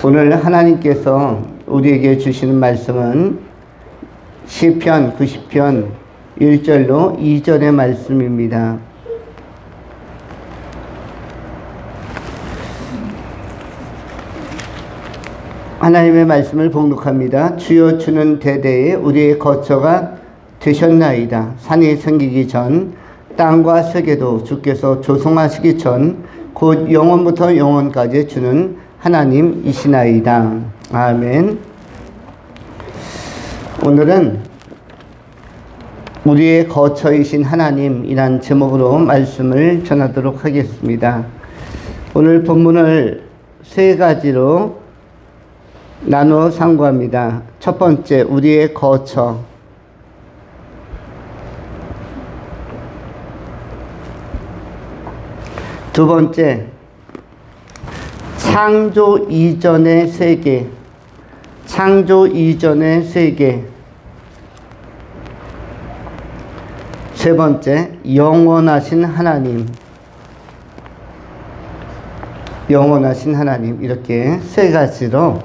오늘 하나님께서 우리에게 주시는 말씀은 시편 90편 1절로 2절의 말씀입니다. 하나님의 말씀을 봉독합니다. 주여 주는 대대에 우리의 거처가 되셨나이다. 산이 생기기 전 땅과 세계도 주께서 조성하시기 전 곧 영원부터 영원까지 주는 하나님이시나이다. 아멘. 오늘은 우리의 거처이신 하나님이란 제목으로 말씀을 전하도록 하겠습니다. 오늘 본문을 세 가지로 나누어 상고합니다. 첫 번째, 우리의 거처. 두 번째, 창조 이전의 세계. 창조 이전의 세계. 세 번째, 영원하신 하나님. 영원하신 하나님. 이렇게 세 가지로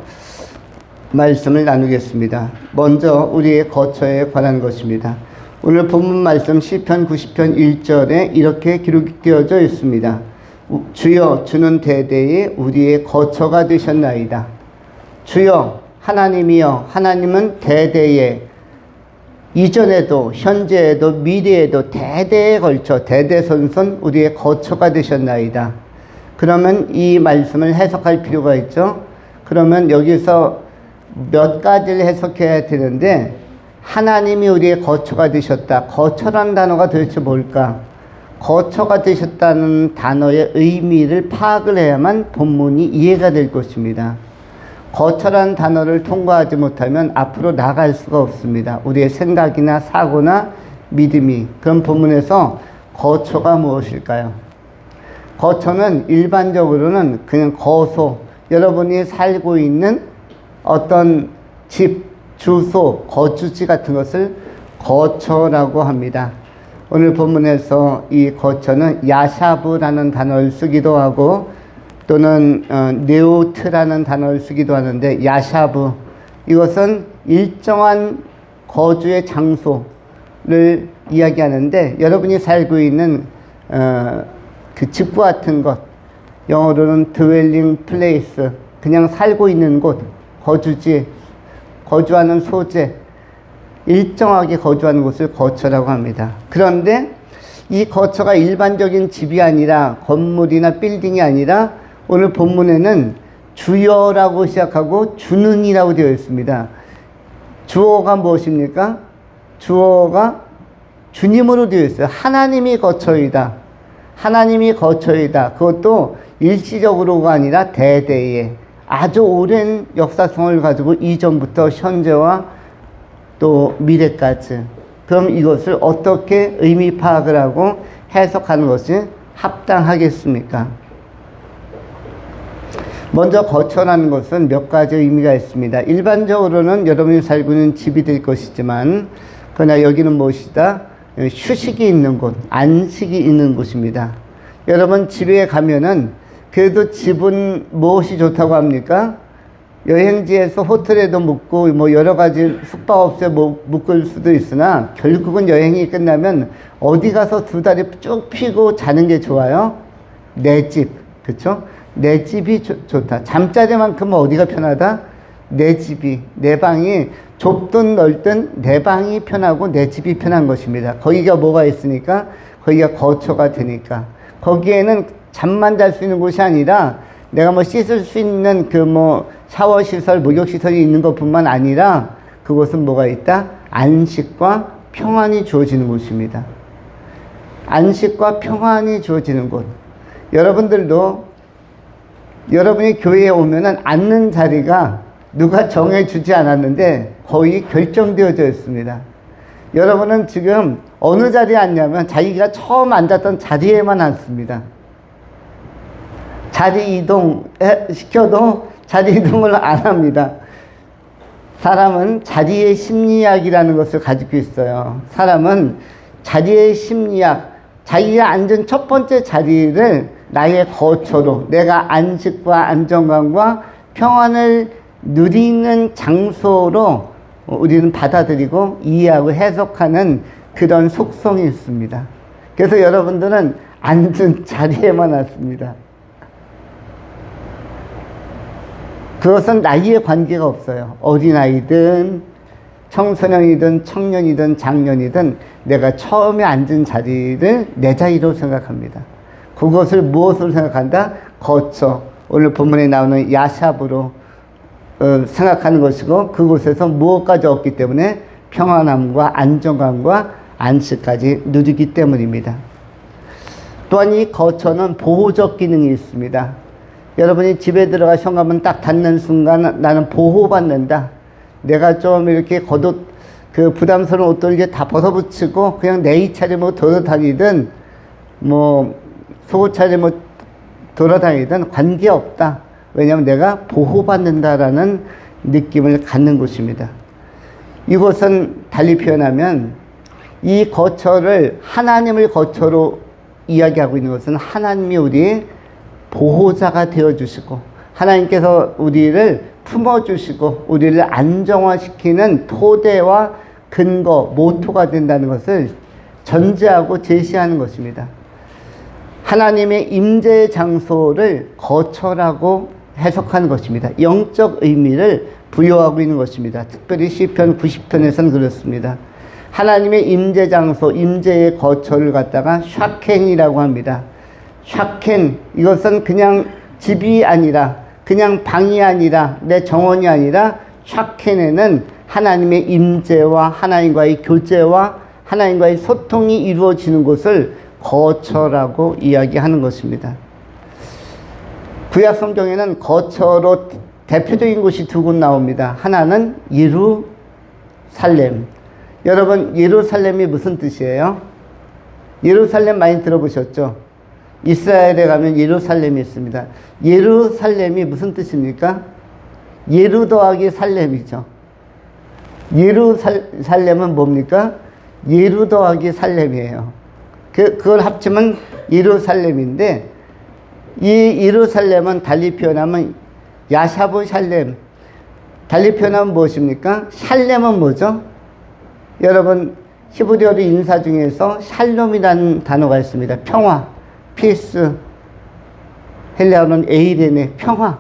말씀을 나누겠습니다. 먼저 우리의 거처에 관한 것입니다. 오늘 본문 말씀 시편 90편 1절에 이렇게 기록되어져 있습니다. 주여 주는 대대에 우리의 거처가 되셨나이다. 주여 하나님이여, 하나님은 대대에, 이전에도 현재에도 미래에도 대대에 걸쳐 대대손손 우리의 거처가 되셨나이다. 그러면 이 말씀을 해석할 필요가 있죠. 그러면 여기서 몇 가지를 해석해야 되는데, 하나님이 우리의 거처가 되셨다. 거처라는 단어가 도대체 뭘까? 거처가 되셨다는 단어의 의미를 파악을 해야만 본문이 이해가 될 것입니다. 거처라는 단어를 통과하지 못하면 앞으로 나갈 수가 없습니다. 우리의 생각이나 사고나 믿음이. 그럼 본문에서 거처가 무엇일까요? 거처는 일반적으로는 그냥 거소, 여러분이 살고 있는 어떤 집, 주소, 거주지 같은 것을 거처라고 합니다. 오늘 본문에서 이 거처는 야샤브라는 단어를 쓰기도 하고 또는 네오트라는 단어를 쓰기도 하는데, 야샤브, 이것은 일정한 거주의 장소를 이야기하는데, 여러분이 살고 있는 그 집과 같은 것, 영어로는 dwelling place, 그냥 살고 있는 곳, 거주지, 거주하는 소재, 일정하게 거주하는 곳을 거처라고 합니다. 그런데 이 거처가 일반적인 집이 아니라, 건물이나 빌딩이 아니라, 오늘 본문에는 주여라고 시작하고 주는이라고 되어 있습니다. 주어가 무엇입니까? 주어가 주님으로 되어 있어요. 하나님이 거처이다. 하나님이 거처이다. 그것도 일시적으로가 아니라 대대에, 아주 오랜 역사성을 가지고 이전부터 현재와 또 미래까지. 그럼 이것을 어떻게 의미 파악을 하고 해석하는 것이 합당하겠습니까? 먼저 거처라는 것은 몇 가지 의미가 있습니다. 일반적으로는 여러분이 살고 있는 집이 될 것이지만, 그러나 여기는 무엇이다? 휴식이 있는 곳, 안식이 있는 곳입니다. 여러분 집에 가면은 그래도 집은 무엇이 좋다고 합니까? 여행지에서 호텔에도 묵고 뭐 여러 가지 숙박업소에 묵을 수도 있으나, 결국은 여행이 끝나면 어디 가서 두 다리 쭉 펴고 자는 게 좋아요? 내 집. 그쵸? 내 집이 좋다. 잠자리만큼은 어디가 편하다? 내 집이, 내 방이 좁든 넓든 내 방이 편하고 내 집이 편한 것입니다. 거기가 뭐가 있으니까? 거기가 거처가 되니까. 거기에는 잠만 잘 수 있는 곳이 아니라, 내가 뭐 씻을 수 있는 그 뭐 샤워 시설, 목욕 시설이 있는 것뿐만 아니라, 그곳은 뭐가 있다? 안식과 평안이 주어지는 곳입니다. 안식과 평안이 주어지는 곳. 여러분들도 여러분이 교회에 오면은 앉는 자리가 누가 정해주지 않았는데 거의 결정되어져 있습니다. 여러분은 지금 어느 자리에 앉냐면 자기가 처음 앉았던 자리에만 앉습니다. 자리 이동 시켜도 자리 이동을 안 합니다. 사람은 자리의 심리학이라는 것을 가지고 있어요. 사람은 자리의 심리학, 자기가 앉은 첫 번째 자리를 나의 거처로, 내가 안식과 안정감과 평안을 누리는 장소로 우리는 받아들이고 이해하고 해석하는 그런 속성이 있습니다. 그래서 여러분들은 앉은 자리에만 왔습니다. 그것은 나이에 관계가 없어요. 어린아이든 청소년이든 청년이든 장년이든 내가 처음에 앉은 자리를 내 자리로 생각합니다. 그것을 무엇으로 생각한다? 거처, 오늘 본문에 나오는 야샵으로 생각하는 것이고, 그곳에서 무엇까지 얻기 때문에 평안함과 안정감과 안식까지 누리기 때문입니다. 또한 이 거처는 보호적 기능이 있습니다. 여러분이 집에 들어가 현관문 딱 닫는 순간 나는 보호받는다. 내가 좀 이렇게 겉옷, 그 부담스러운 옷들 이게 다 벗어붙이고 그냥 내 입차림 뭐 돌아다니든 뭐 속옷 차림 돌아다니든 관계없다. 왜냐하면 내가 보호받는다라는 느낌을 갖는 곳입니다. 이곳은 달리 표현하면 이 거처를 하나님을 거처로 이야기하고 있는 것은 하나님이 우리의 보호자가 되어주시고 하나님께서 우리를 품어주시고 우리를 안정화시키는 토대와 근거, 모토가 된다는 것을 전제하고 제시하는 것입니다. 하나님의 임재 장소를 거처라고 해석하는 것입니다. 영적 의미를 부여하고 있는 것입니다. 특별히 시편 90편에서는 그렇습니다. 하나님의 임재 장소, 임재의 거처를 갖다가 샤켄이라고 합니다. 샤켄, 이것은 그냥 집이 아니라, 그냥 방이 아니라, 내 정원이 아니라 샤켄에는 하나님의 임재와 하나님과의 교제와 하나님과의 소통이 이루어지는 곳을 거처라고 이야기하는 것입니다. 구약 성경에는 거처로 대표적인 곳이 두 곳 나옵니다. 하나는 예루살렘. 여러분, 예루살렘이 무슨 뜻이에요? 예루살렘 많이 들어보셨죠? 이스라엘에 가면 예루살렘이 있습니다. 예루살렘이 무슨 뜻입니까? 예루 더하기 살렘이죠. 예루살렘은 뭡니까? 예루 더하기 살렘이에요. 그걸 합치면 예루살렘인데, 이 예루살렘은 달리 표현하면 야샤브 샬렘. 달리 표현하면 무엇입니까? 샬렘은 뭐죠? 여러분, 히브리어의 인사 중에서 샬롬이라는 단어가 있습니다. 평화, 피스, 헬라어는 에이레네, 평화.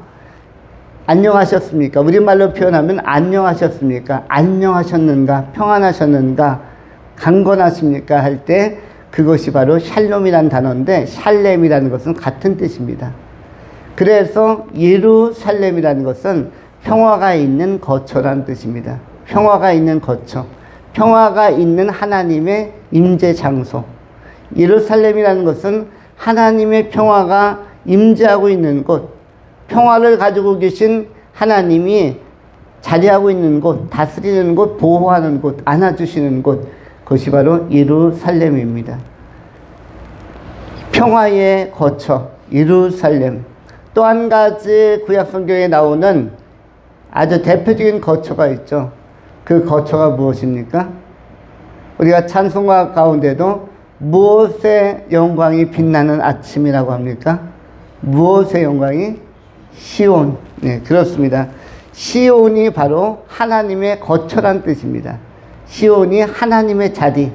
안녕하셨습니까? 우리말로 표현하면 안녕하셨습니까? 안녕하셨는가? 평안하셨는가? 강건하십니까? 할 때 그것이 바로 샬롬이라는 단어인데, 샬렘이라는 것은 같은 뜻입니다. 그래서 예루살렘이라는 것은 평화가 있는 거처라는 뜻입니다. 평화가 있는 거처, 평화가 있는 하나님의 임재 장소. 예루살렘이라는 것은 하나님의 평화가 임재하고 있는 곳, 평화를 가지고 계신 하나님이 자리하고 있는 곳, 다스리는 곳, 보호하는 곳, 안아주시는 곳, 그것이 바로 예루살렘입니다. 평화의 거처, 예루살렘. 또 한 가지 구약 성경에 나오는 아주 대표적인 거처가 있죠. 그 거처가 무엇입니까? 우리가 찬송가 가운데도 무엇의 영광이 빛나는 아침이라고 합니까? 무엇의 영광이? 시온. 네, 그렇습니다. 시온이 바로 하나님의 거처란 뜻입니다. 시온이 하나님의 자리,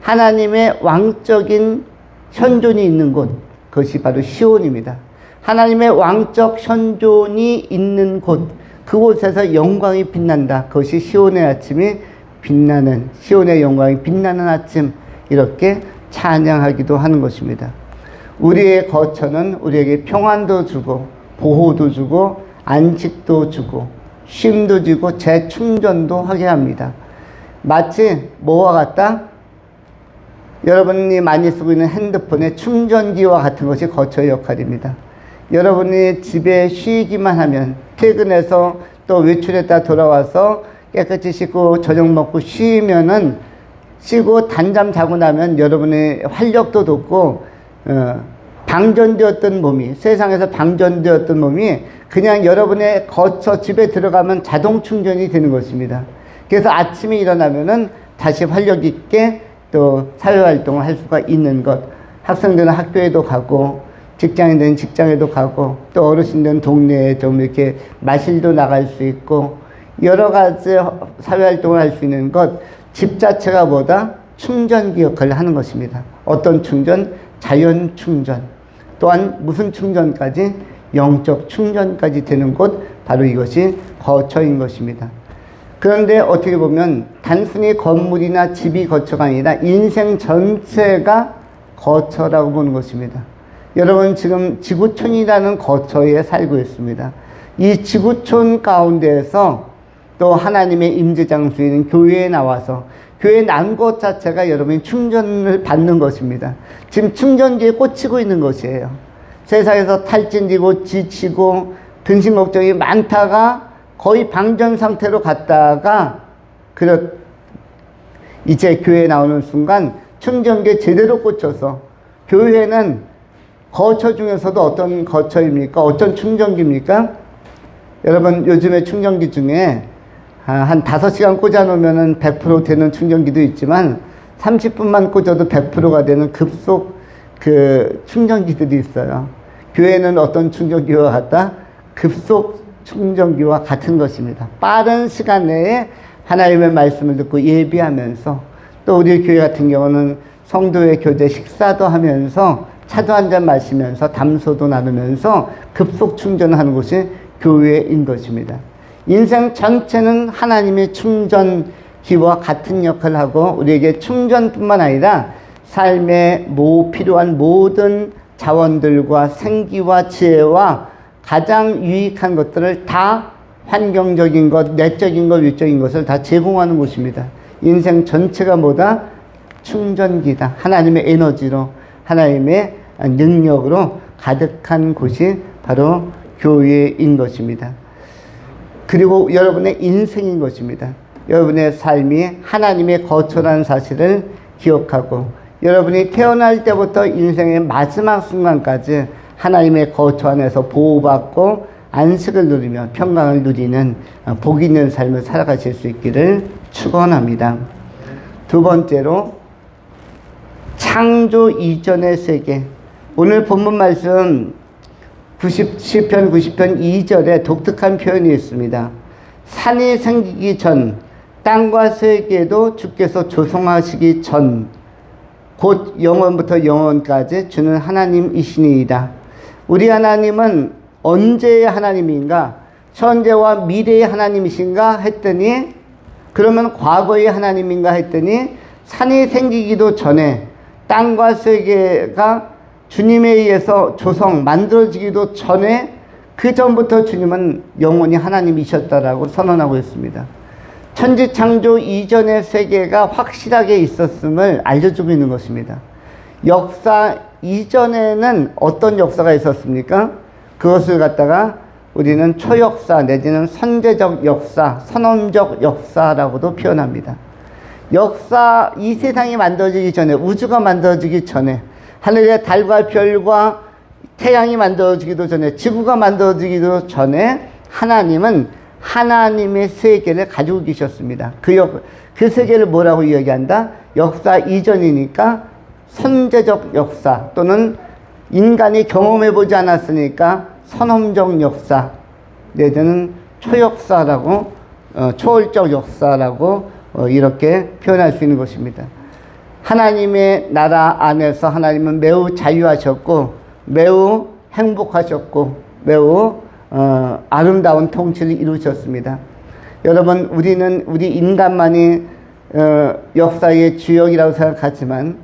하나님의 왕적인 현존이 있는 곳, 그것이 바로 시온입니다. 하나님의 왕적 현존이 있는 곳, 그곳에서 영광이 빛난다. 그것이 시온의 아침이 빛나는, 시온의 영광이 빛나는 아침, 이렇게 찬양하기도 하는 것입니다. 우리의 거처는 우리에게 평안도 주고 보호도 주고 안식도 주고 쉼도 주고 재충전도 하게 합니다. 마치 뭐와 같다? 여러분이 많이 쓰고 있는 핸드폰의 충전기와 같은 것이 거처의 역할입니다. 여러분이 집에 쉬기만 하면, 퇴근해서 또 외출했다 돌아와서 깨끗이 씻고 저녁 먹고 쉬면은, 쉬고 단잠 자고 나면 여러분의 활력도 돋고 방전되었던 몸이, 세상에서 방전되었던 몸이 그냥 여러분의 거처 집에 들어가면 자동 충전이 되는 것입니다. 그래서 아침에 일어나면은 다시 활력 있게 또 사회활동을 할 수가 있는 것. 학생들은 학교에도 가고 직장인들은 직장에도 가고, 또 어르신들은 동네에 좀 이렇게 마실도 나갈 수 있고, 여러 가지 사회활동을 할 수 있는 것, 집 자체가 뭐다? 충전기 역할을 하는 것입니다. 어떤 충전? 자연 충전. 또한 무슨 충전까지? 영적 충전까지 되는 곳, 바로 이것이 거처인 것입니다. 그런데 어떻게 보면 단순히 건물이나 집이 거처가 아니라 인생 전체가 거처라고 보는 것입니다. 여러분, 지금 지구촌이라는 거처에 살고 있습니다. 이 지구촌 가운데에서 또 하나님의 임재장소인 교회에 나와서 교회에 난 것 자체가 여러분이 충전을 받는 것입니다. 지금 충전기에 꽂히고 있는 것이에요. 세상에서 탈진되고 지치고 근심 걱정이 많다가 거의 방전 상태로 갔다가 이제 교회에 나오는 순간 충전기에 제대로 꽂혀서, 교회는 거처 중에서도 어떤 거처입니까? 어떤 충전기입니까? 여러분, 요즘에 충전기 중에 한 5시간 꽂아 놓으면 100% 되는 충전기도 있지만 30분만 꽂아도 100%가 되는 급속 충전기들이 있어요. 교회는 어떤 충전기와 같다? 급속 충전기와 같은 것입니다. 빠른 시간 내에 하나님의 말씀을 듣고 예비하면서, 또 우리 교회 같은 경우는 성도의 교제 식사도 하면서 차도 한잔 마시면서 담소도 나누면서 급속 충전하는 곳이 교회인 것입니다. 인생 전체는 하나님의 충전기와 같은 역할을 하고, 우리에게 충전뿐만 아니라 삶에 필요한 모든 자원들과 생기와 지혜와 가장 유익한 것들을 다, 환경적인 것, 내적인 것, 위적인 것을 다 제공하는 곳입니다. 인생 전체가 뭐다? 충전기다. 하나님의 에너지로, 하나님의 능력으로 가득한 곳이 바로 교회인 것입니다. 그리고 여러분의 인생인 것입니다. 여러분의 삶이 하나님의 거처라는 사실을 기억하고, 여러분이 태어날 때부터 인생의 마지막 순간까지 하나님의 거처 안에서 보호받고 안식을 누리며 평강을 누리는 복 있는 삶을 살아가실 수 있기를 축원합니다. 두 번째로, 창조 이전의 세계. 오늘 본문 말씀 시편 90편 2절에 독특한 표현이 있습니다. 산이 생기기 전, 땅과 세계도 주께서 조성하시기 전, 곧 영원부터 영원까지 주는 하나님이시니이다. 우리 하나님은 언제의 하나님인가? 현재와 미래의 하나님이신가 했더니, 그러면 과거의 하나님인가 했더니, 산이 생기기도 전에, 땅과 세계가 주님에 의해서 만들어지기도 전에, 그 전부터 주님은 영원히 하나님이셨다라고 선언하고 있습니다. 천지창조 이전의 세계가 확실하게 있었음을 알려주고 있는 것입니다. 역사 이전에는 어떤 역사가 있었습니까? 그것을 갖다가 우리는 초역사 내지는 선제적 역사, 선언적 역사라고도 표현합니다. 역사, 이 세상이 만들어지기 전에, 우주가 만들어지기 전에, 하늘의 달과 별과 태양이 만들어지기도 전에, 지구가 만들어지기도 전에 하나님은 하나님의 세계를 가지고 계셨습니다. 그 세계를 뭐라고 이야기한다? 역사 이전이니까 선제적 역사, 또는 인간이 경험해보지 않았으니까 선험적 역사, 내지는 초역사라고, 초월적 역사라고 이렇게 표현할 수 있는 것입니다. 하나님의 나라 안에서 하나님은 매우 자유하셨고, 매우 행복하셨고, 매우 아름다운 통치를 이루셨습니다. 여러분, 우리 인간만이 역사의 주역이라고 생각하지만,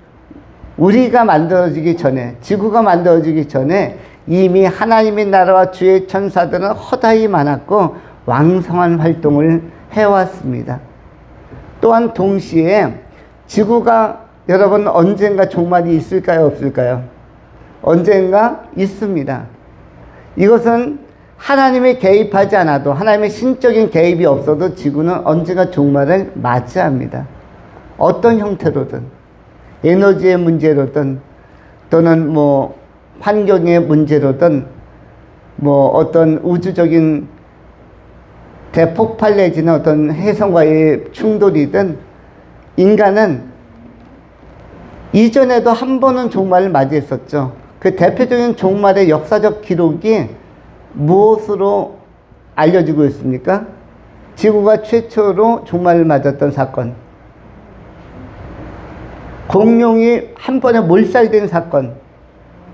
우리가 만들어지기 전에, 지구가 만들어지기 전에 이미 하나님의 나라와 주의 천사들은 허다히 많았고 왕성한 활동을 해왔습니다. 또한 동시에 지구가, 여러분, 언젠가 종말이 있을까요, 없을까요? 언젠가 있습니다. 이것은 하나님이 개입하지 않아도, 하나님의 신적인 개입이 없어도 지구는 언젠가 종말을 맞이합니다. 어떤 형태로든, 에너지의 문제로든, 또는 환경의 문제로든, 어떤 우주적인 대폭발 내지는 어떤 해성과의 충돌이든, 인간은 이전에도 한 번은 종말을 맞이했었죠. 그 대표적인 종말의 역사적 기록이 무엇으로 알려지고 있습니까? 지구가 최초로 종말을 맞았던 사건. 공룡이 한 번에 몰살된 사건.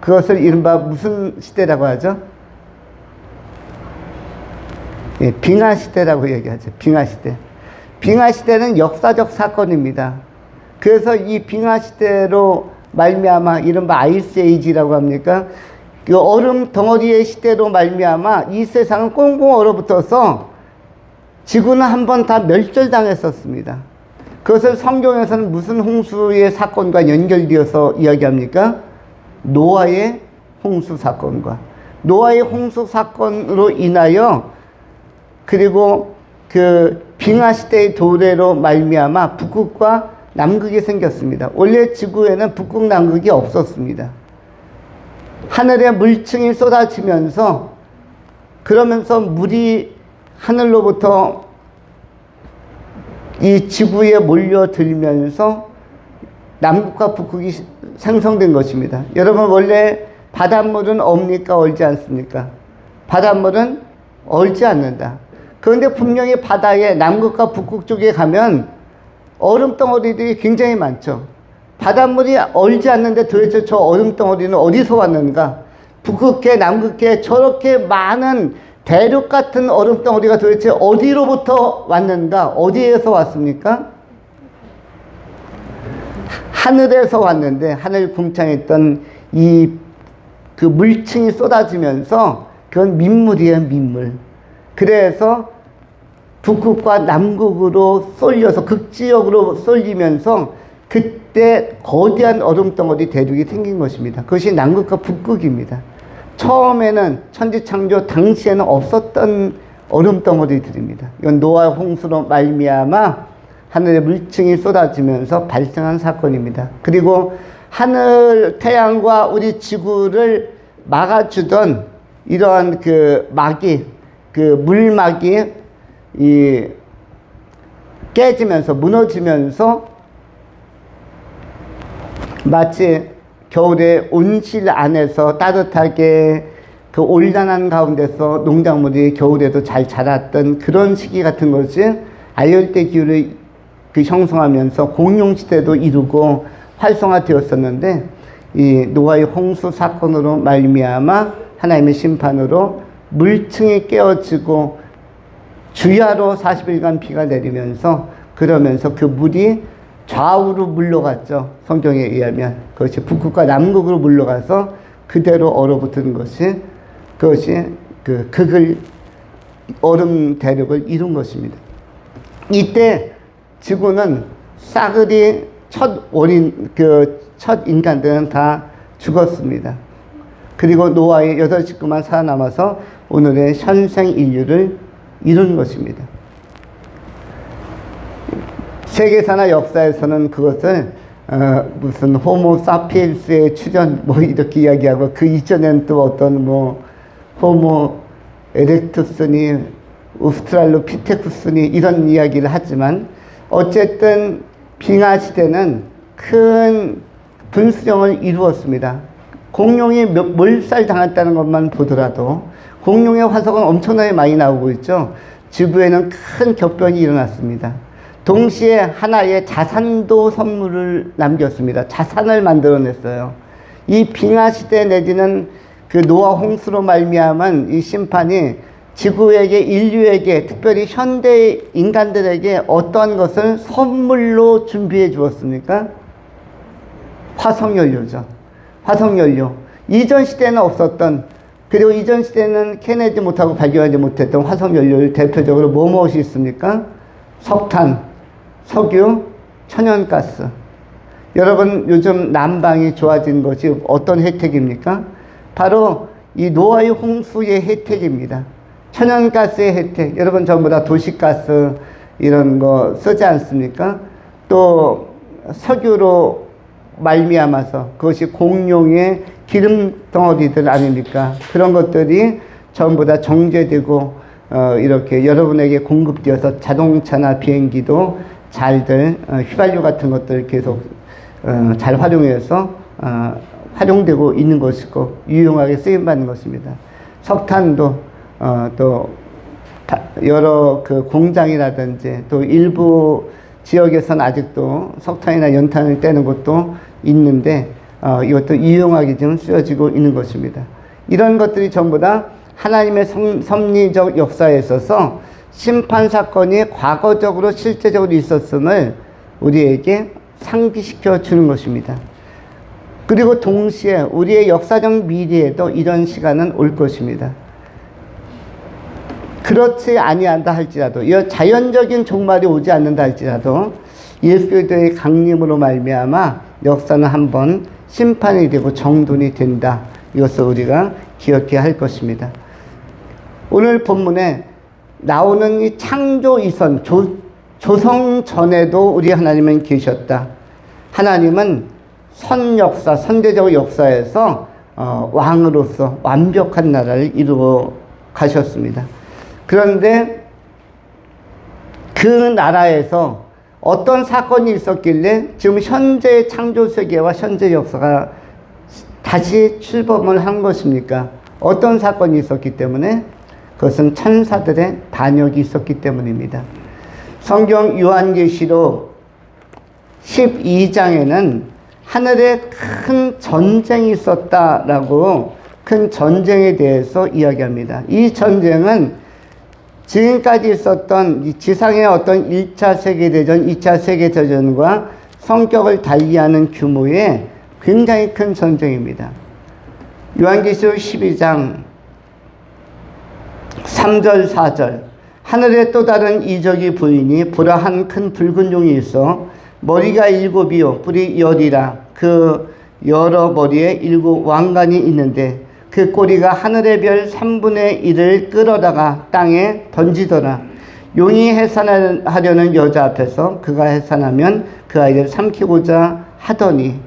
그것을 이른바 무슨 시대라고 하죠? 예, 빙하시대라고 얘기하죠. 빙하시대. 빙하시대는 역사적 사건입니다. 그래서 이 빙하시대로 말미암아 이른바 아이스 에이지라고 합니까? 그 얼음 덩어리의 시대로 말미암아 이 세상은 꽁꽁 얼어붙어서 지구는 한 번 다 멸절당했었습니다. 그것을 성경에서는 무슨 홍수의 사건과 연결되어서 이야기합니까? 노아의 홍수 사건과. 노아의 홍수 사건으로 인하여 그리고 그 빙하시대의 도래로 말미암아 북극과 남극이 생겼습니다. 원래 지구에는 북극 남극이 없었습니다. 하늘에 물층이 쏟아지면서 그러면서 물이 하늘로부터 이 지구에 몰려들면서 남극과 북극이 생성된 것입니다. 여러분 원래 바닷물은 옵니까? 얼지 않습니까? 바닷물은 얼지 않는다. 그런데 분명히 바다에 남극과 북극 쪽에 가면 얼음덩어리들이 굉장히 많죠. 바닷물이 얼지 않는데 도대체 저 얼음덩어리는 어디서 왔는가? 북극해 남극해 저렇게 많은 대륙 같은 얼음덩어리가 도대체 어디로부터 왔는가? 어디에서 왔습니까? 하늘에서 왔는데 하늘 궁창했던 이 그 물층이 쏟아지면서 그건 민물이에요, 민물. 그래서 북극과 남극으로 쏠려서 극지역으로 쏠리면서 그때 거대한 얼음덩어리 대륙이 생긴 것입니다. 그것이 남극과 북극입니다. 처음에는 천지창조 당시에는 없었던 얼음덩어리들입니다. 이건 노아 홍수로 말미암아 하늘에 물층이 쏟아지면서 발생한 사건입니다. 그리고 하늘, 태양과 우리 지구를 막아주던 이러한 그 막이, 그 물막이 이 깨지면서 무너지면서 마치 겨울에 온실 안에서 따뜻하게 그 온난한 가운데서 농작물이 겨울에도 잘 자랐던 그런 시기 같은 것이 아열대 기후를 그 형성하면서 공룡시대도 이루고 활성화되었었는데 이 노아의 홍수 사건으로 말미암아 하나님의 심판으로 물층이 깨어지고 주야로 40일간 비가 내리면서 그러면서 그 물이 좌우로 물러갔죠. 성경에 의하면 그것이 북극과 남극으로 물러가서 그대로 얼어붙은 것이 그것이 그 극을 얼음 대륙을 이룬 것입니다. 이때 지구는 싸그리 첫 인간들은 다 죽었습니다. 그리고 노아의 8 식구만 살아남아서 오늘의 현생 인류를 이룬 것입니다. 세계사나 역사에서는 그것을 무슨 호모 사피엔스의 출현 뭐 이렇게 이야기하고 그 이전에는 또 어떤 뭐 호모 에렉투스니 우스트랄로피테쿠스니 이런 이야기를 하지만 어쨌든 빙하시대는 큰 분수령을 이루었습니다. 공룡이 몰살 당했다는 것만 보더라도 공룡의 화석은 엄청나게 많이 나오고 있죠. 지구에는 큰 격변이 일어났습니다. 동시에 하나의 자산도 선물을 남겼습니다. 자산을 만들어냈어요. 이 빙하시대 내지는 그 노아 홍수로 말미암은 이 심판이 지구에게 인류에게 특별히 현대 인간들에게 어떠한 것을 선물로 준비해 주었습니까? 화석연료죠. 화석연료. 이전 시대는 없었던 그리고 이전 시대는 캐내지 못하고 발견하지 못했던 화석연료를 대표적으로 무엇이 있습니까? 석탄, 석유, 천연가스. 여러분 요즘 난방이 좋아진 것이 어떤 혜택입니까? 바로 이 노아의 홍수의 혜택입니다. 천연가스의 혜택. 여러분 전부 다 도시가스 이런 거 쓰지 않습니까? 또 석유로 말미암아서 그것이 공룡의 기름 덩어리들 아닙니까? 그런 것들이 전부 다 정제되고 이렇게 여러분에게 공급되어서 자동차나 비행기도 잘들 휘발유 같은 것들 계속 잘 활용해서 활용되고 있는 것이고 유용하게 쓰임받는 것입니다. 석탄도 또 여러 그 공장이라든지 또 일부 지역에서는 아직도 석탄이나 연탄을 떼는 곳도 있는데 이것도 유용하게 좀 쓰여지고 있는 것입니다. 이런 것들이 전부 다 하나님의 섭리적 역사에 있어서 심판 사건이 과거적으로 실제적으로 있었음을 우리에게 상기시켜 주는 것입니다. 그리고 동시에 우리의 역사적 미래에도 이런 시간은 올 것입니다. 그렇지 아니한다 할지라도, 이 자연적인 종말이 오지 않는다 할지라도 예수 그리스도의 강림으로 말미암아 역사는 한번 심판이 되고 정돈이 된다. 이것을 우리가 기억해야 할 것입니다. 오늘 본문에 나오는 이 창조 이선, 조성 전에도 우리 하나님은 계셨다. 하나님은 선 역사, 선대적 역사에서 왕으로서 완벽한 나라를 이루어 가셨습니다. 그런데 그 나라에서 어떤 사건이 있었길래 지금 현재의 창조 세계와 현재 역사가 다시 출범을 한 것입니까? 어떤 사건이 있었기 때문에? 그것은 천사들의 반역이 있었기 때문입니다. 성경 요한계시록 12장에는 하늘에 큰 전쟁이 있었다라고 큰 전쟁에 대해서 이야기합니다. 이 전쟁은 지금까지 있었던 이 지상의 어떤 1차 세계대전, 2차 세계대전과 성격을 달리하는 규모의 굉장히 큰 전쟁입니다. 요한계시록 12장 3절 4절 하늘에 또 다른 이적이 보이니 보라 한 큰 붉은 용이 있어 머리가 7이요 뿔이 10이라 그 여러 머리에 7 왕관이 있는데 그 꼬리가 하늘의 별 3분의 1을 끌어다가 땅에 던지더라. 용이 해산하려는 여자 앞에서 그가 해산하면 그 아이를 삼키고자 하더니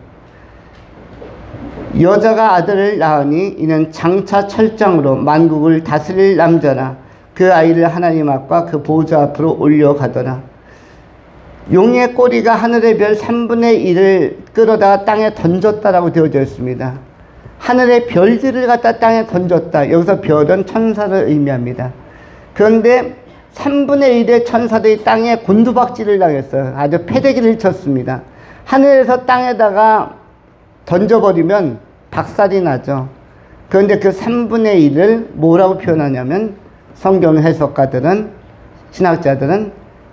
여자가 아들을 낳으니 이는 장차 철장으로 만국을 다스릴 남자라. 그 아이를 하나님 앞과 그 보호자 앞으로 올려가더라. 용의 꼬리가 하늘의 별 3분의 1을 끌어다가 땅에 던졌다라고 되어져 있습니다. 하늘의 별들을 갖다 땅에 던졌다. 여기서 별은 천사를 의미합니다. 그런데 3분의 1의 천사들이 땅에 곤두박질을 당했어요. 아주 패대기를 쳤습니다. 하늘에서 땅에다가 던져버리면 박살이 나죠. 그런데 그 3분의 1을 뭐라고 표현하냐면 성경 해석가들은, 신학자들은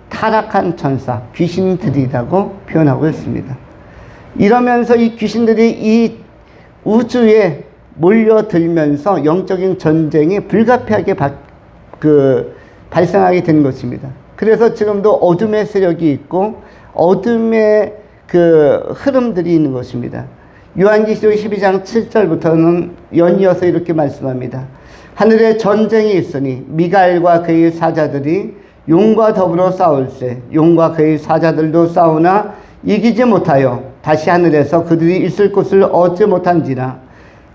타락한 천사, 귀신들이라고 표현하고 있습니다. 이러면서 이 귀신들이 이 우주에 몰려들면서 영적인 전쟁이 불가피하게 발생하게 된 것입니다. 그래서 지금도 어둠의 세력이 있고 어둠의 그 흐름들이 있는 것입니다. 요한계시록 12장 7절부터는 연이어서 이렇게 말씀합니다. 하늘에 전쟁이 있으니 미가엘과 그의 사자들이 용과 더불어 싸울세 용과 그의 사자들도 싸우나 이기지 못하여 다시 하늘에서 그들이 있을 곳을 얻지 못한지라.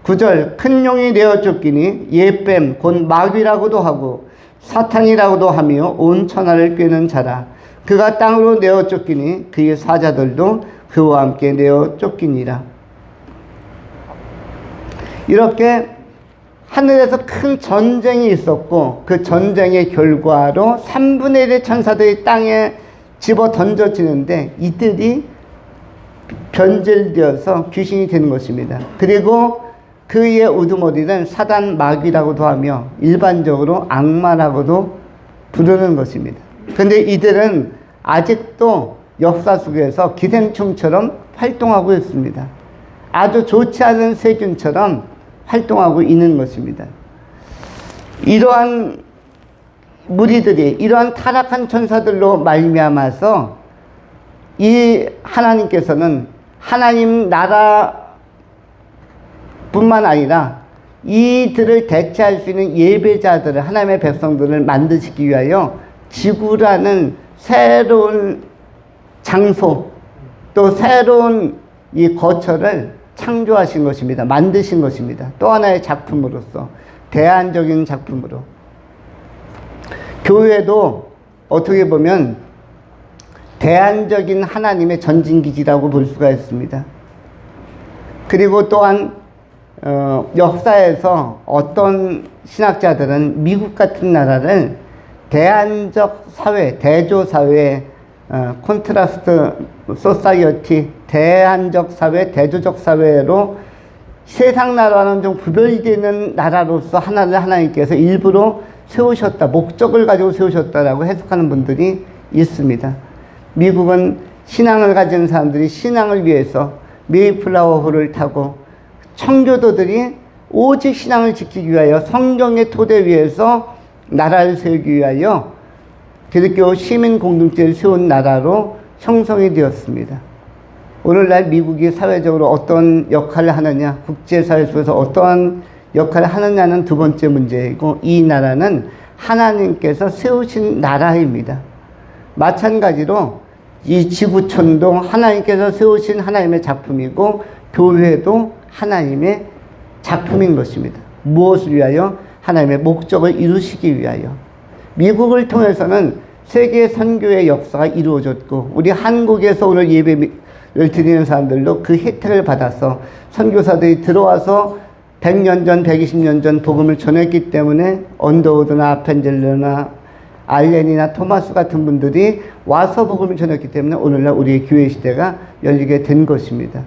9절 큰 용이 내어 쫓기니 예뱀 곧 마귀라고도 하고 사탄이라고도 하며 온 천하를 꿰는 자라. 그가 땅으로 내어 쫓기니 그의 사자들도 그와 함께 내어 쫓기니라. 이렇게 하늘에서 큰 전쟁이 있었고 그 전쟁의 결과로 3분의 1의 천사들이 땅에 집어 던져지는데 이들이 변질되어서 귀신이 되는 것입니다. 그리고 그의 우두머리는 사단 마귀라고도 하며 일반적으로 악마라고도 부르는 것입니다. 그런데 이들은 아직도 역사 속에서 기생충처럼 활동하고 있습니다. 아주 좋지 않은 세균처럼 활동하고 있는 것입니다. 이러한 무리들이 이러한 타락한 천사들로 말미암아서 이 하나님께서는 하나님 나라뿐만 아니라 이들을 대체할 수 있는 예배자들을, 하나님의 백성들을 만드시기 위하여 지구라는 새로운 장소 또 새로운 이 거처를 창조하신 것입니다. 만드신 것입니다. 또 하나의 작품으로서, 대안적인 작품으로. 교회도 어떻게 보면 대안적인 하나님의 전진기지라고 볼 수가 있습니다. 그리고 또한 역사에서 어떤 신학자들은 미국 같은 나라를 대안적 사회, 대조 사회, 콘트라스트 소사이어티, 대안적 사회, 대조적 사회로 세상 나라와는 좀 구별되는 나라로서 하나를 하나님께서 일부러 세우셨다, 목적을 가지고 세우셨다라고 해석하는 분들이 있습니다. 미국은 신앙을 가진 사람들이 신앙을 위해서 메이플라워호를 타고 청교도들이 오직 신앙을 지키기 위하여 성경의 토대 위에서 나라를 세우기 위하여 기독교 시민 공동체를 세운 나라로 형성이 되었습니다. 오늘날 미국이 사회적으로 어떤 역할을 하느냐, 국제사회 속에서 어떠한 역할을 하느냐는 두 번째 문제이고, 이 나라는 하나님께서 세우신 나라입니다. 마찬가지로 이 지구촌도 하나님께서 세우신 하나님의 작품이고, 교회도 하나님의 작품인 것입니다. 무엇을 위하여? 하나님의 목적을 이루시기 위하여. 미국을 통해서는 세계 선교의 역사가 이루어졌고, 우리 한국에서 오늘 예배를 드리는 사람들도 그 혜택을 받아서 선교사들이 들어와서 100년 전, 120년 전 복음을 전했기 때문에 언더우드나 아펜젤러나 알렌이나 토마스 같은 분들이 와서 복음을 전했기 때문에 오늘날 우리의 교회 시대가 열리게 된 것입니다.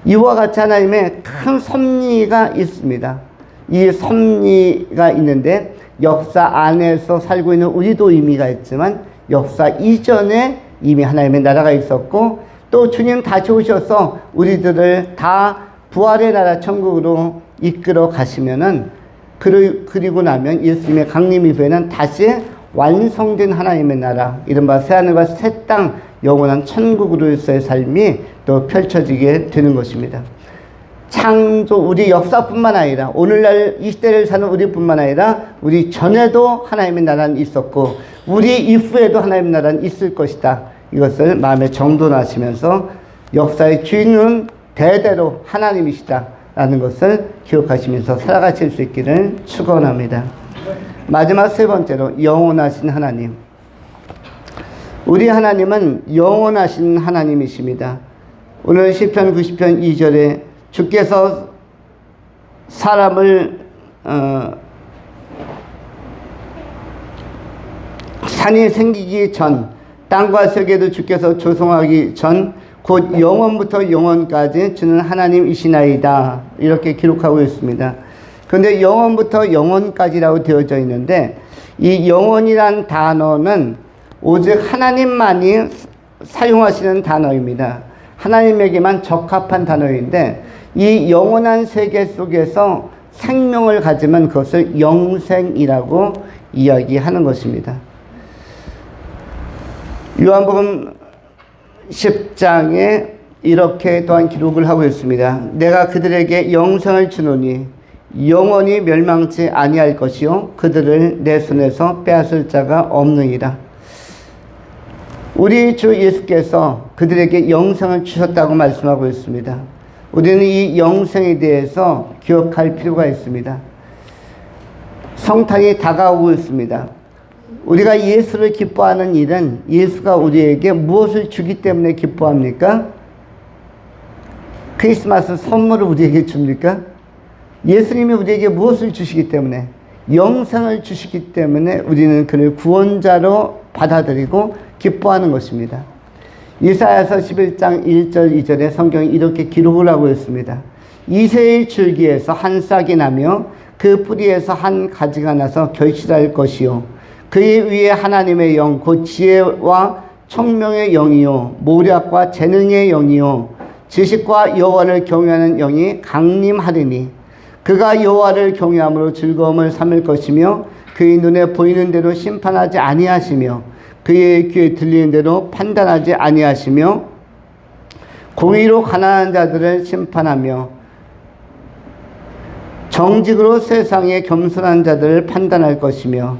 이와 같이 하나님의 큰 섭리가 있습니다. 이 섭리가 있는데 역사 안에서 살고 있는 우리도 의미가 있지만 역사 이전에 이미 하나님의 나라가 있었고, 또 주님 다시 오셔서 우리들을 다 부활의 나라 천국으로 이끌어 가시면은, 그리고 나면 예수님의 강림 이후에는 다시 완성된 하나님의 나라, 이른바 새하늘과 새 땅, 영원한 천국으로서의 삶이 또 펼쳐지게 되는 것입니다. 창조, 우리 역사뿐만 아니라 오늘날 이 시대를 사는 우리뿐만 아니라 우리 전에도 하나님의 나라는 있었고 우리 이후에도 하나님의 나라는 있을 것이다. 이것을 마음에 정돈하시면서 역사의 주인은 대대로 하나님이시다 라는 것을 기억하시면서 살아가실 수 있기를 축원합니다. 마지막 세 번째로, 영원하신 하나님. 우리 하나님은 영원하신 하나님이십니다. 오늘 시편 90편 2절에 주께서 사람을 산이 생기기 전, 땅과 세계도 주께서 조성하기 전, 곧 영원부터 영원까지 주는 하나님이시나이다. 이렇게 기록하고 있습니다. 그런데 영원부터 영원까지라고 되어져 있는데, 이 영원이란 단어는 오직 하나님만이 사용하시는 단어입니다. 하나님에게만 적합한 단어인데, 이 영원한 세계 속에서 생명을 가지면 그것을 영생이라고 이야기하는 것입니다. 요한복음 10장에 이렇게 또한 기록을 하고 있습니다. 내가 그들에게 영생을 주노니 영원히 멸망치 아니할 것이요 그들을 내 손에서 빼앗을 자가 없느니라. 우리 주 예수께서 그들에게 영생을 주셨다고 말씀하고 있습니다. 우리는 이 영생에 대해서 기억할 필요가 있습니다. 성탄이 다가오고 있습니다. 우리가 예수를 기뻐하는 일은 예수가 우리에게 무엇을 주기 때문에 기뻐합니까? 크리스마스 선물을 우리에게 줍니까? 예수님이 우리에게 무엇을 주시기 때문에? 영생을 주시기 때문에 우리는 그를 구원자로 받아들이고 기뻐하는 것입니다. 이사야서 11장 1절 2절에 성경이 이렇게 기록을 하고 있습니다. 이새의 줄기에서 한 싹이 나며 그 뿌리에서 한 가지가 나서 결실할 것이요 그의 위에 하나님의 영 곧 지혜와 청명의 영이요 모략과 재능의 영이요 지식과 여호와를 경외하는 영이 강림하리니 그가 여호와를 경외함으로 즐거움을 삼을 것이며 그의 눈에 보이는 대로 심판하지 아니하시며 그의 귀에 들리는 대로 판단하지 아니하시며 공의로 가난한 자들을 심판하며 정직으로 세상의 겸손한 자들을 판단할 것이며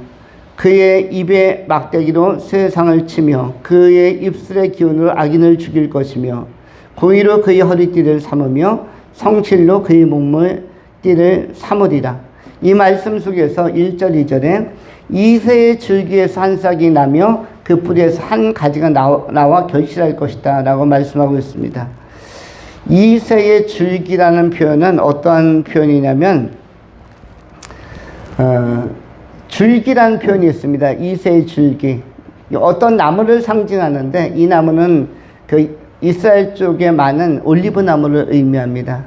그의 입에 막대기로 세상을 치며 그의 입술의 기운으로 악인을 죽일 것이며 공의로 그의 허리띠를 삼으며 성실로 그의 목물띠를 삼으리라. 이 말씀 속에서 1절 2절에 이새의 줄기에서 한 싹이 나며 그 뿌리에서 한 가지가 나와 결실할 것이다 라고 말씀하고 있습니다. 이새의 줄기라는 표현은 어떠한 표현이냐면 줄기라는 표현이 있습니다. 이새의 줄기. 어떤 나무를 상징하는데 이 나무는 그 이스라엘 쪽에 많은 올리브 나무를 의미합니다.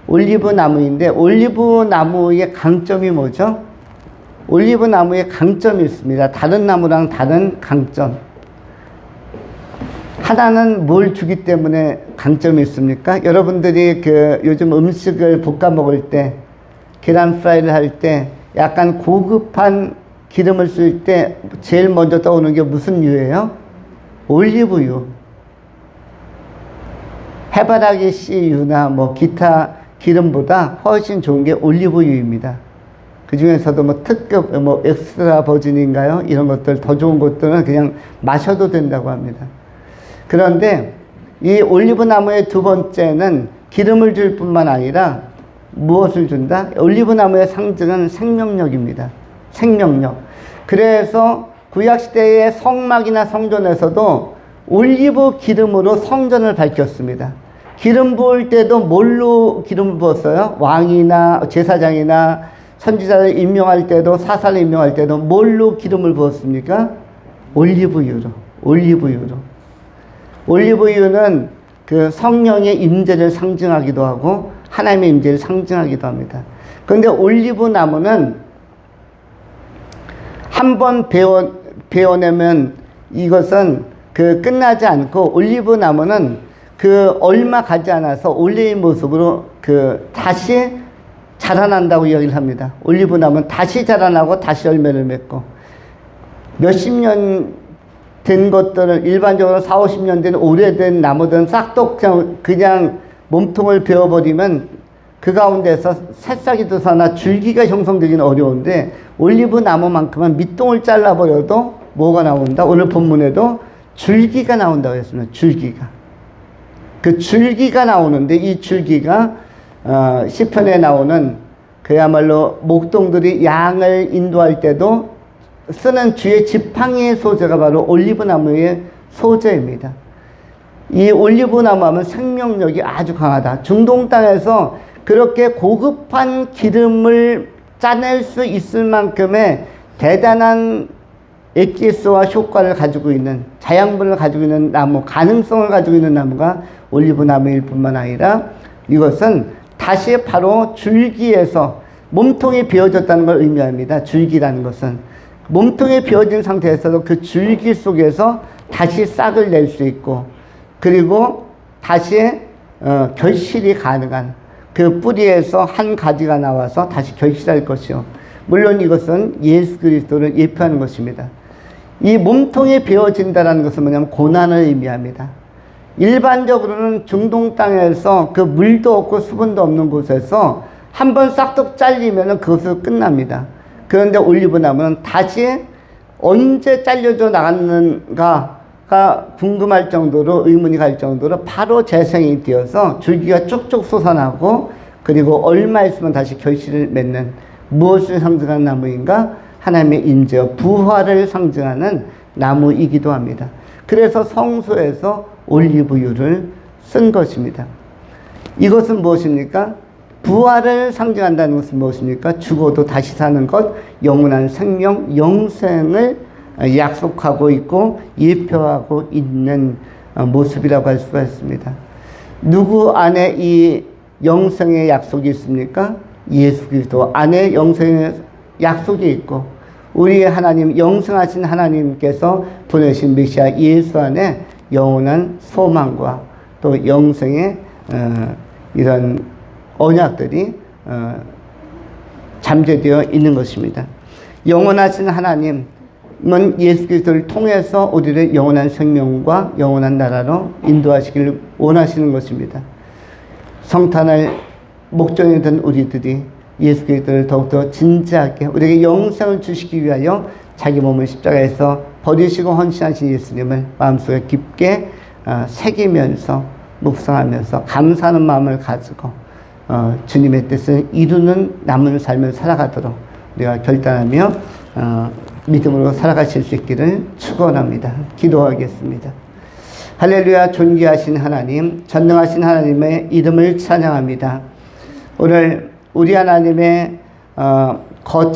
올리브 나무인데 올리브 나무의 강점이 뭐죠? 올리브 나무의 강점이 있습니다. 다른 나무랑 다른 강점. 하나는 뭘 주기 때문에 강점이 있습니까? 여러분들이 그 요즘 음식을 볶아 먹을 때, 계란 프라이를 할 때 약간 고급한 기름을 쓸 때 제일 먼저 떠오르는 게 무슨 유예요? 올리브유. 해바라기 씨유나 뭐 기타 기름보다 훨씬 좋은 게 올리브유입니다. 그 중에서도 뭐 특급, 뭐 엑스트라 버진인가요? 이런 것들, 더 좋은 것들은 그냥 마셔도 된다고 합니다. 그런데 이 올리브 나무의 두 번째는 기름을 줄 뿐만 아니라 무엇을 준다? 올리브 나무의 상징은 생명력입니다. 생명력. 그래서 구약시대의 성막이나 성전에서도 올리브 기름으로 성전을 밝혔습니다. 기름 부을 때도 뭘로 기름을 부었어요? 왕이나 제사장이나 선지자를 임명할 때도, 사사를 임명할 때도 뭘로 기름을 부었습니까? 올리브유로. 올리브유로. 올리브유는 그 성령의 임재를 상징하기도 하고 하나님의 임재를 상징하기도 합니다. 그런데 올리브 나무는 한번 베어내면 이것은 그 끝나지 않고 올리브 나무는 그 얼마 가지 않아서 올리브 모습으로 그 다시 자라난다고 이야기를 합니다. 올리브 나무는 다시 자라나고 다시 열매를 맺고 몇십 년 된 것들은 일반적으로 4, 50년 된 오래된 나무들은 싹둑 그냥 몸통을 베어버리면 그 가운데서 새싹이 드서나 줄기가 형성되기는 어려운데 올리브 나무만큼은 밑동을 잘라버려도 뭐가 나온다? 오늘 본문에도 줄기가 나온다고 했습니다. 줄기가. 그 줄기가 나오는데 이 줄기가 시편에 나오는 그야말로 목동들이 양을 인도할 때도 쓰는 주의 지팡이의 소재가 바로 올리브 나무의 소재입니다. 이 올리브 나무 하면 생명력이 아주 강하다. 중동 땅에서 그렇게 고급한 기름을 짜낼 수 있을 만큼의 대단한 액기스와 효과를 가지고 있는, 자양분을 가지고 있는 나무, 가능성을 가지고 있는 나무가 올리브 나무일 뿐만 아니라 이것은 다시 바로 줄기에서 몸통이 베어졌다는 걸 의미합니다. 줄기라는 것은 몸통이 베어진 상태에서도 그 줄기 속에서 다시 싹을 낼 수 있고 그리고 다시 결실이 가능한 그 뿌리에서 한 가지가 나와서 다시 결실할 것이요. 물론 이것은 예수 그리스도를 예표하는 것입니다. 이 몸통이 베어진다는 것은 뭐냐면 고난을 의미합니다. 일반적으로는 중동 땅에서 그 물도 없고 수분도 없는 곳에서 한번 싹둑 잘리면 그것은 끝납니다. 그런데 올리브 나무는 다시 언제 잘려져 나갔는가가 궁금할 정도로 의문이 갈 정도로 바로 재생이 되어서 줄기가 쭉쭉 솟아나고 그리고 얼마 있으면 다시 결실을 맺는 무엇을 상징하는 나무인가? 하나님의 임재와 부활을 상징하는 나무이기도 합니다. 그래서 성소에서 올리브유를 쓴 것입니다. 이것은 무엇입니까? 부활을 상징한다는 것은 무엇입니까? 죽어도 다시 사는 것, 영원한 생명, 영생을 약속하고 있고 예표하고 있는 모습이라고 할 수가 있습니다. 누구 안에 이 영생의 약속이 있습니까? 예수 그리스도 안에 영생의 약속이 있고 우리의 하나님, 영생하신 하나님께서 보내신 메시아 예수 안에 영원한 소망과 또 영생의 이런 언약들이 잠재되어 있는 것입니다. 영원하신 하나님은 예수 그리스도를 통해서 우리를 영원한 생명과 영원한 나라로 인도하시기를 원하시는 것입니다. 성탄을 목전에 든 우리들이 예수 그리스도를 더욱더 진지하게 우리에게 영생을 주시기 위하여 자기 몸을 십자가에서 버리시고 헌신하신 예수님을 마음속에 깊게 새기면서 묵상하면서 감사하는 마음을 가지고 주님의 뜻을 이루는 남은 삶을 살아가도록 우리가 결단하며 믿음으로 살아가실 수 있기를 축원합니다. 기도하겠습니다. 할렐루야. 존귀하신 하나님, 전능하신 하나님의 이름을 찬양합니다. 오늘 우리 하나님의 거처